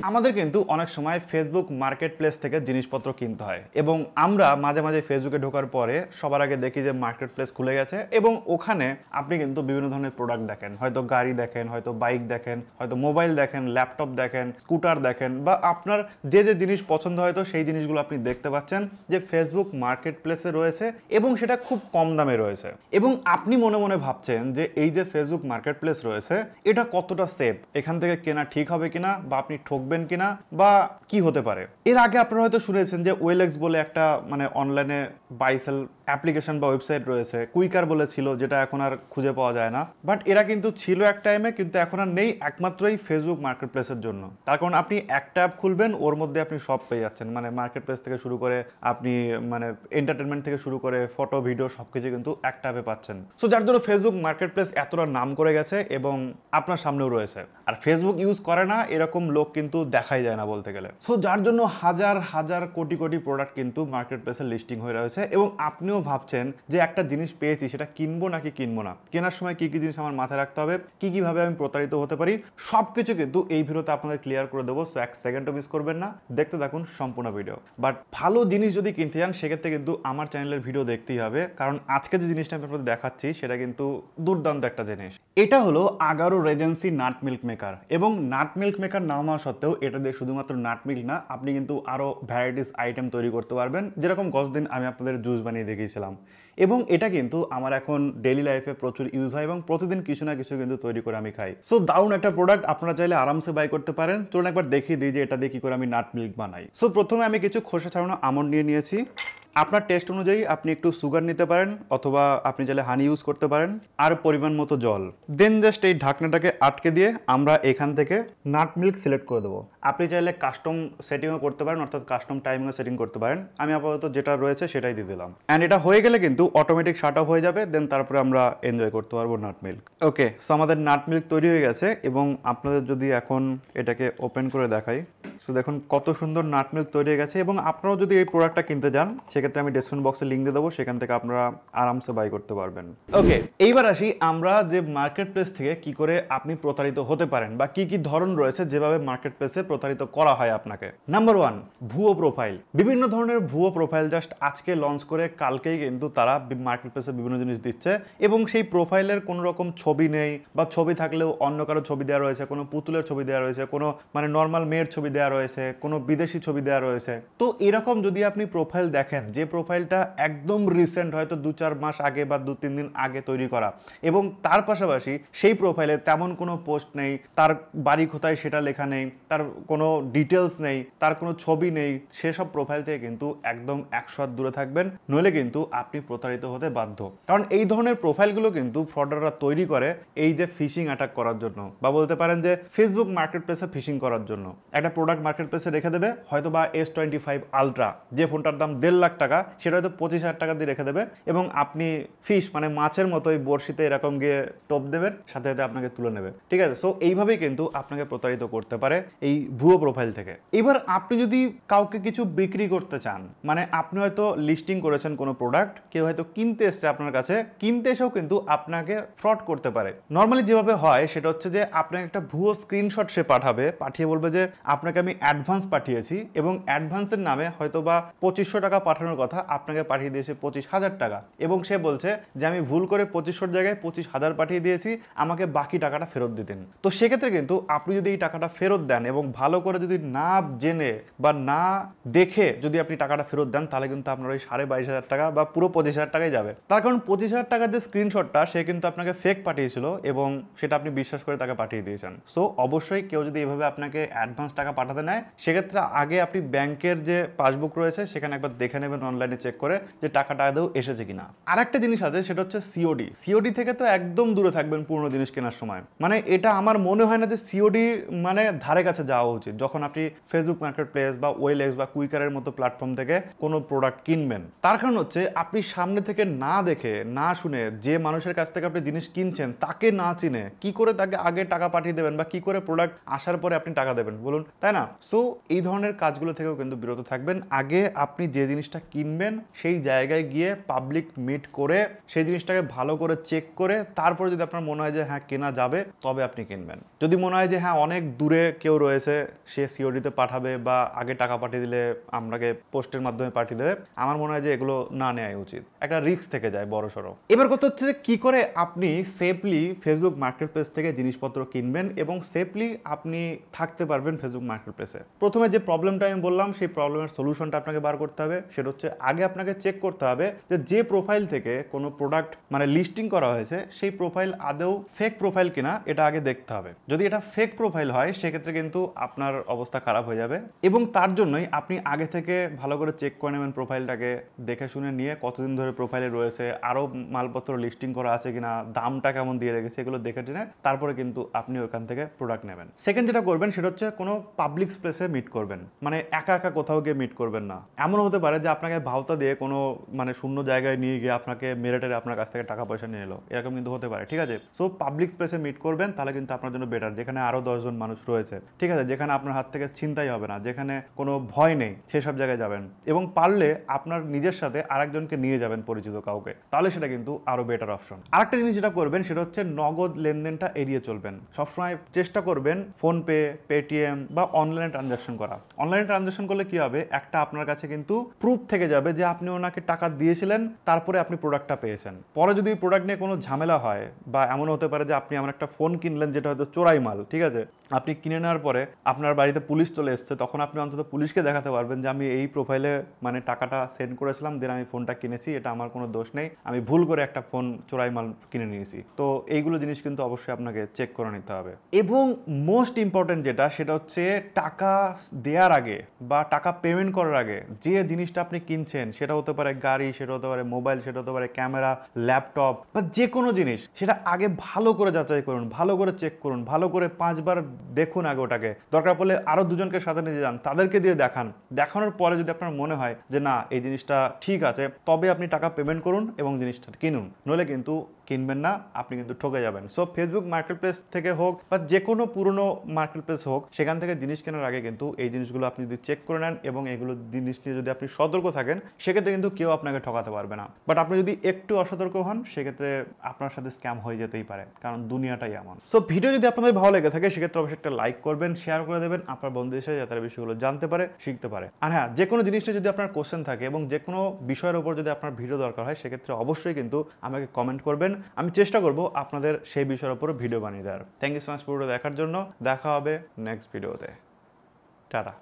আমাদের কিন্তু অনেক সময় ফেসবুক মার্কেট প্লেস থেকে জিনিসপত্র কিনতে হয় এবং আমরা মাঝে মাঝে ফেসবুকে ঢোকার পরে সবার আগে দেখি যে মার্কেট প্লেস খুলে গেছে এবং ওখানে আপনি কিন্তু বিভিন্ন ধরনের প্রোডাক্ট দেখেন, হয়তো গাড়ি দেখেন, হয়তো বাইক দেখেন, হয়তো মোবাইল দেখেন, ল্যাপটপ দেখেন, স্কুটার দেখেন, বা আপনার যে যে জিনিস পছন্দ হয়তো সেই জিনিসগুলো আপনি দেখতে পাচ্ছেন যে ফেসবুক মার্কেট প্লেসে রয়েছে এবং সেটা খুব কম দামে রয়েছে। এবং আপনি মনে মনে ভাবছেন যে এই যে ফেসবুক মার্কেট প্লেস রয়েছে এটা কতটা সেফ, এখান থেকে কেনা ঠিক হবে কিনা, বা আপনি ঠকবেন কিনা, বা কি হতে পারে। এর আগে আপনারা হয়তো শুনেছেন যে ওয়েলেক্স বলে একটা মানে অনলাইনে বাইসেল অ্যাপ্লিকেশন বা ওয়েবসাইট রয়েছে, কুইকার বলে ছিল, যেটা এখন আর খুঁজে পাওয়া যায় না, বাট এরা কিন্তু ছিল এক টাইমে, কিন্তু এখন আর নেই, একমাত্রই ফেসবুক মার্কেট প্লেসের জন্য। তার কারণ আপনি একটা অ্যাপ খুলবেন, ওর মধ্যে আপনি সব পেয়ে যাচ্ছেন, মানে মার্কেট প্লেস থেকে শুরু করে আপনি মানে এন্টারটেনমেন্ট থেকে শুরু করে ফটো ভিডিও সবকিছু কিন্তু একটা অ্যাপে পাচ্ছেন। সো যার জন্য ফেসবুক মার্কেট প্লেস এতটা নাম করে গেছে এবং আপনার সামনেও রয়েছে। আর ফেসবুক ইউজ করে না এরকম লোক কিন্তু দেখাই যায় না বলতে গেলে। সো যার জন্য হাজার হাজার কোটি কোটি প্রোডাক্ট কিন্তু মার্কেট প্লেসে লিস্টিং হয়ে রয়েছে এবং আপনিও ভাবছেন যে একটা জিনিস পেয়েছি সেটা কিনবো নাকি কিনবো না, কেনার সময় কি কি জিনিস আমার মাথায় রাখতে হবে, কি কিভাবে আমি প্রতারিত হতে পারি, সবকিছু কিন্তু এই ভিডিওতে আপনাদের ক্লিয়ার করে দেবো। সো এক সেকেন্ডও মিস করবেন না, দেখতে থাকুন সম্পূর্ণ ভিডিও। বাট ভালো জিনিস যদি কিনতে চান সেক্ষেত্রে কিন্তু আমার চ্যানেলের ভিডিও দেখতেই হবে, কারণ আজকে যে জিনিসটা আমি আপনাদের দেখাচ্ছি সেটা কিন্তু দুর্দান্ত একটা জিনিস। এটা হলো Agaro Regency nut milk maker. এবং নাট মিল্ক মেকার নাম হওয়া সত্ত্বেও এটা দিয়ে শুধুমাত্র নাট মিল্ক না, আপনি কিন্তু আরো ভ্যারাইটিস আইটেম তৈরি করতে পারবেন, যেরকম গতদিন আমি আপনাদের জুস বানিয়ে দেখিয়েছিলাম। এবং এটা কিন্তু আমার এখন ডেইলি লাইফে প্রচুর ইউজ হয় এবং প্রতিদিন কিছু না কিছু কিন্তু তৈরি করে আমি খাই। সো দারুণ একটা প্রোডাক্ট, আপনারা চাইলে আরামসে বাই করতে পারেন। চলুন একবার দেখিয়ে দিই যে এটা দিয়ে কি করে আমি নাট মিল্ক বানাই। সো প্রথমে আমি কিছু খোসা ছাড়ানো আমন্ড নিয়ে নিয়েছি। আপনার টেস্ট অনুযায়ী আপনি একটু সুগার নিতে পারেন, অথবা আপনি চাইলে হানি ইউজ করতে পারেন, আর পরিমাণ মতো জল। দেন জাস্ট এই ঢাকনাটাকে আটকে দিয়ে আমরা এখান থেকে নাট মিল্ক সিলেক্ট করে দেবো। আপনি চাইলে কাস্টম সেটিংও করতে পারেন, অর্থাৎ কাস্টম টাইমিংও সেটিং করতে পারেন। আমি আপাতত যেটা রয়েছে সেটাই দিয়ে দিলাম। অ্যান্ড এটা হয়ে গেলে কিন্তু অটোমেটিক শাট অফ হয়ে যাবে। দেন তারপরে আমরা এনজয় করতে পারবো নাট মিল্ক। ওকে, সো আমাদের নাট মিল্ক তৈরি হয়ে গেছে এবং আপনাদের যদি এখন এটাকে ওপেন করে দেখাই, সো দেখুন কত সুন্দর নাট মিল্ক তৈরি হয়ে গেছে। এবং আপনারাও যদি এই প্রোডাক্টটা কিনতে যান সেক্ষেত্রে আমি ডেসক্রিপশন বক্সে লিঙ্ক দিয়ে দেবো, সেখান থেকে আপনারা আরামসে বাই করতে পারবেন। ওকে, এইবার আসি আমরা যে মার্কেট প্লেস থেকে কি করে আপনি প্রতারিত হতে পারেন, বা কি কি ধরন রয়েছে যেভাবে মার্কেট প্লেসে প্রতারিত করা হয় আপনাকে। নাম্বার 1, ভুয়ো প্রোফাইল। বিভিন্ন ধরনের ভুয়ো প্রোফাইল জাস্ট আজকে লঞ্চ করে কালকেই কিন্তু তারা মার্কেট প্লেসে বিভিন্ন জিনিস দিচ্ছে এবং সেই প্রোফাইলের কোনো রকম ছবি নেই, বা ছবি থাকলেও অন্য কারো ছবি দেওয়া রয়েছে, কোনো পুতুলের ছবি দেওয়া রয়েছে, কোনো মানে নর্মাল মেয়ের ছবি দেওয়া রয়েছে, কোনো বিদেশি ছবি দেওয়া রয়েছে। তো এরকম যদি আপনি প্রোফাইল দেখেন, যে প্রোফাইলটা একদম রিসেন্ট, হয়তো 2-4 মাস আগে বা 2-3 দিন আগে তৈরি করা, এবং তার পাশাপাশি সেই প্রোফাইলে তেমন কোনো পোস্ট নেই, তার বাড়ি কোথায় সেটা লেখা নেই, তার কোনো ডিটেলস নেই, তার কোনো ছবি নেই, সেসব প্রোফাইল থেকে কিন্তু একদম 100 হাত দূরে থাকবেন, নইলে কিন্তু আপনি প্রতারিত হতে বাধ্য। কারণ এই ধরনের প্রোফাইলগুলো কিন্তু ফ্রডাররা তৈরি করে এই যে ফিশিং অ্যাটাক করার জন্য, বা বলতে পারেন যে ফেসবুক মার্কেট প্লেসে ফিশিং করার জন্য। একটা প্রোডাক্ট মার্কেট প্লেসে রেখে দেবে, হয়তো বা S25 আলট্রা, যে ফোনটার দাম 1.5 লাখ টাকা, সেটা হয়তো 25,000 টাকা দিয়ে রেখে দেবে এবং আপনি ফিশ মানে মাছের মতো ওই বড়শিতে এরকম গিয়ে টোপ দেবেন, সাথে সাথে আপনাকে তুলে নেবে। ঠিক আছে, সো এইভাবেই কিন্তু আপনাকে প্রতারিত করতে পারে এই ভুয়ো প্রোফাইল থেকে। এবার আপনি যদি কাউকে কিছু বিক্রি করতে চান, মানে আপনি হয়তো লিস্টিং করেছেন কোনো প্রোডাক্ট, কেউ হয়তো কিনতে এসছে আপনার কাছে, কিনতে এসেও কিন্তু আপনাকে ফ্রড করতে পারে। নর্মালি যেভাবে হয় সেটা হচ্ছে যে আপনাকে একটা ভুয়ো স্ক্রিনশট সে পাঠাবে, পাঠিয়ে বলবে যে আপনাকে আমি অ্যাডভান্স পাঠিয়েছি, এবং অ্যাডভান্সের নামে হয়তো বা 2500 টাকা পাঠানোর কথা, আপনাকে পাঠিয়ে দিয়েছে 25,000 টাকা, এবং সে বলছে যে আমি ভুল করে 2500 জায়গায় 25,000 পাঠিয়ে দিয়েছি, আমাকে বাকি টাকাটা ফেরত দিতেন। তো সেক্ষেত্রে কিন্তু আপনি যদি এই টাকাটা ফেরত দেন এবং ভালো করে যদি না জেনে বা না দেখে যদি আপনি টাকাটা ফেরত দেন, তাহলে কিন্তু আপনার ওই 22,500 টাকা বা পুরো 25,000 টাকাই যাবে। তার কারণ 25,000 টাকার যে স্ক্রিনশটটা সে কিন্তু আপনাকে ফেক পাঠিয়েছিল এবং সেটা আপনি বিশ্বাস করে তাকে পাঠিয়ে দিয়েছেন। সো অবশ্যই কেউ যদি এভাবে আপনাকে অ্যাডভান্স টাকা পাঠাতে নেয়, সেক্ষেত্রে আগে আপনি ব্যাংকের যে পাসবুক রয়েছে সেখানে একবার দেখে নেবেন, অনলাইনে চেক করে যে টাকাটা আদৌ এসেছে কিনা। আর একটা জিনিস আছে, সেটা হচ্ছে সিওডি। সিওডি থেকে তো একদম দূরে থাকবেন পুরনো জিনিস কেনার সময়। মানে এটা আমার মনে হয় না যে সিওডি মানে ধারে কাছে যাওয়া উচিত যখন আপনি ফেসবুক মার্কেট প্লেস বা ওয়েলেক্স বা কুইকারের মতো প্ল্যাটফর্ম থেকে কোনো প্রোডাক্ট কিনবেন। তার কারণ হচ্ছে আপনি সামনে থেকে না দেখে না শুনে যে মানুষের কাছ থেকে আপনি জিনিস কিনছেন তাকে না চিনে কি করে তাকে আগে টাকা পাঠিয়ে দেবেন, বা কি করে প্রোডাক্ট আসার পরে আপনি টাকা দেবেন বলুন, তাই না? না? সো এই ধরনের কাজগুলো থেকেও কিন্তু বিরত থাকবেন। আগে আপনি যে জিনিসটা কিনবেন সেই জায়গায় গিয়ে পাবলিক মিট করে সেই জিনিসটাকে ভালো করে চেক করে তারপরে যদি আপনার মনে হয় যে হ্যাঁ কেনা যাবে, তবে আপনি কিনবেন। যদি মনে হয় যে হ্যাঁ অনেক দূরে কেউ রয়েছে, সে সিওডিতে পাঠাবে বা আগে টাকা পাঠিয়ে দিলে আপনাকে পোস্টের মাধ্যমে পাঠিয়ে দেবে, আমার মনে হয় যে এগুলো না নেওয়াই উচিত। একটা রিস্ক থেকে যায় বড় সড়ো। এবার কথা হচ্ছে যে কি করে আপনি সেফলি ফেসবুক মার্কেট প্লেস থেকে জিনিসপত্র কিনবেন এবং সেফলি আপনি থাকতে পারবেন ফেসবুক মার্কেট প্লেসে। প্রথমে যে প্রবলেমটা আমি বললাম সেই প্রবলেমের সলিউশনটা আপনাকে বার করতে হবে। সেটা হচ্ছে আগে আপনাকে চেক করতে হবে যে প্রোফাইল থেকে কোনো প্রোডাক্ট মানে লিস্টিং করা হয়েছে সেই প্রোফাইল আদৌ ফেক প্রোফাইল কিনা এটা আগে দেখতে হবে। যদি এটা ফেক প্রোফাইল হয় সেক্ষেত্রে কিন্তু আপনার অবস্থা খারাপ হয়ে যাবে এবং তার জন্যই আপনি আগে থেকে ভালো করে চেক করে নেবেন প্রোফাইলটাকে, দেখে শুনে নিয়ে কতদিন ধরে প্রোফাইলে রয়েছে, আরও মালপত্র লিস্টিং করা আছে কিনা, দামটা কেমন দিয়ে রেখেছে, এগুলো দেখে টেনে তারপরে কিন্তু আপনি ওখান থেকে প্রোডাক্ট নেবেন। সেকেন্ড যেটা করবেন সেটা হচ্ছে কোনো পাবলিক স্পেসে মিট করবেন, মানে একা একা কোথাও গিয়ে মিট করবেন না। এমন হতে পারে যে আপনাকে ভাওতা দিয়ে কোনো মানে শূন্য জায়গায় নিয়ে গিয়ে আপনাকে মেরে টেরে আপনার কাছ থেকে টাকা পয়সা নিয়ে এলো, এরকম কিন্তু হতে পারে, ঠিক আছে? সো পাবলিক স্পেসে মিট করবেন, তাহলে কিন্তু আপনার জন্য বেটার, যেখানে আরও 10 জন মানুষ রয়েছে, ঠিক আছে, যেখানে আপনার হাত থেকে ছিনতাই হবে না, যেখানে কোনো ভয় নেই, সেসব জায়গায় যাবেন এবং পারলে আপনার নিজের সাথে আরেকজনকে নিয়ে যাবেন পরিচিত কাউকে, তাহলে সেটা কিন্তু আরো বেটার অপশন। আরেকটা জিনিস যেটা করবেন সেটা হচ্ছে নগদ লেনদেনটা এড়িয়ে চলবেন। সবসময় চেষ্টা করবেন ফোনপে, পেটিএম বা অনলাইনে ট্রানজাকশন করা। অনলাইনে ট্রানজাকশন করলে কি হবে, একটা আপনার কাছে কিন্তু প্রুফ থেকে যাবে যে আপনি ওনাকে টাকা দিয়েছিলেন, তারপরে আপনি প্রোডাক্টটা পেয়েছেন। পরে যদি প্রোডাক্ট নিয়ে কোনো ঝামেলা হয় বা এমন হতে পারে যে আপনি এমন একটা ফোন কিনলেন যেটা হয়তো চোরাই মাল, ঠিক আছে, আপনি কিনে নেওয়ার পরে আপনার বাড়িতে পুলিশ চলে এসছে, তখন আপনি অন্তত পুলিশকে দেখাতে পারবেন যে আমি এই প্রোফাইলে মানে টাকাটা সেন্ড করেছিলাম, দেন আমি ফোনটা কিনেছি, এটা আমার কোনো দোষ নেই, আমি ভুল করে একটা ফোন চোরাই মাল কিনে নিয়েছি। তো এইগুলো জিনিস কিন্তু অবশ্যই আপনাকে চেক করে নিতে হবে। এবং মোস্ট ইম্পর্টেন্ট যেটা সেটা হচ্ছে টাকা দেওয়ার আগে বা টাকা পেমেন্ট করার আগে যে জিনিসটা আপনি কিনছেন, সেটা হতে পারে গাড়ি, সেটা হতে পারে মোবাইল, সেটা হতে পারে ক্যামেরা, ল্যাপটপ বা যে কোনো জিনিস, সেটা আগে ভালো করে যাচাই করুন, ভালো করে চেক করুন, ভালো করে 5 বার দেখুন আগে ওটাকে। দরকার পড়লে আরো 2 জনকে সাথে নিয়ে যান, তাদেরকে দিয়ে দেখান। দেখানোর পরে যদি আপনার মনে হয় যে না এই জিনিসটা ঠিক আছে, তবে আপনি টাকা পেমেন্ট করুন এবং জিনিসটা কিনুন, নইলে কিন্তু কিনবেন না, আপনি কিন্তু ঠকে যাবেন। সো ফেসবুক মার্কেট প্লেস থেকে হোক বা যে কোনো পুরনো মার্কেট প্লেস হোক, সেখান থেকে জিনিস কেনার আগে কিন্তু এই জিনিসগুলো আপনি যদি চেক করে নেন এবং এগুলো জিনিস নিয়ে যদি আপনি সতর্ক থাকেন, সেক্ষেত্রে কিন্তু কেউ আপনাকে ঠকাতে পারবে না। বাট আপনি যদি একটু অসতর্ক হন, সেক্ষেত্রে আপনার সাথে স্ক্যাম হয়ে যেতেই পারে, কারণ দুনিয়াটাই এমন। সো ভিডিও যদি আপনাদের ভালো লেগে থাকে সেক্ষেত্রে অবশ্যই একটা লাইক করবেন, শেয়ার করে দেবেন আপনার বন্ধুদের সাথে, যাতে বিষয়গুলো জানতে পারে, শিখতে পারে। আর হ্যাঁ, যে কোনো জিনিসটা যদি আপনার কোশ্চেন থাকে এবং যে কোনো বিষয়ের উপর যদি আপনার ভিডিও দরকার হয়, সেক্ষেত্রে অবশ্যই কিন্তু আমাকে কমেন্ট করবেন, আমি চেষ্টা করব আপনাদের সেই বিষয়ের উপর ভিডিও বানিয়ে দেওয়ার। থ্যাংক ইউ সো মাচ পুরো দেখার জন্য। দেখা হবে নেক্সট ভিডিওতে। টাটা।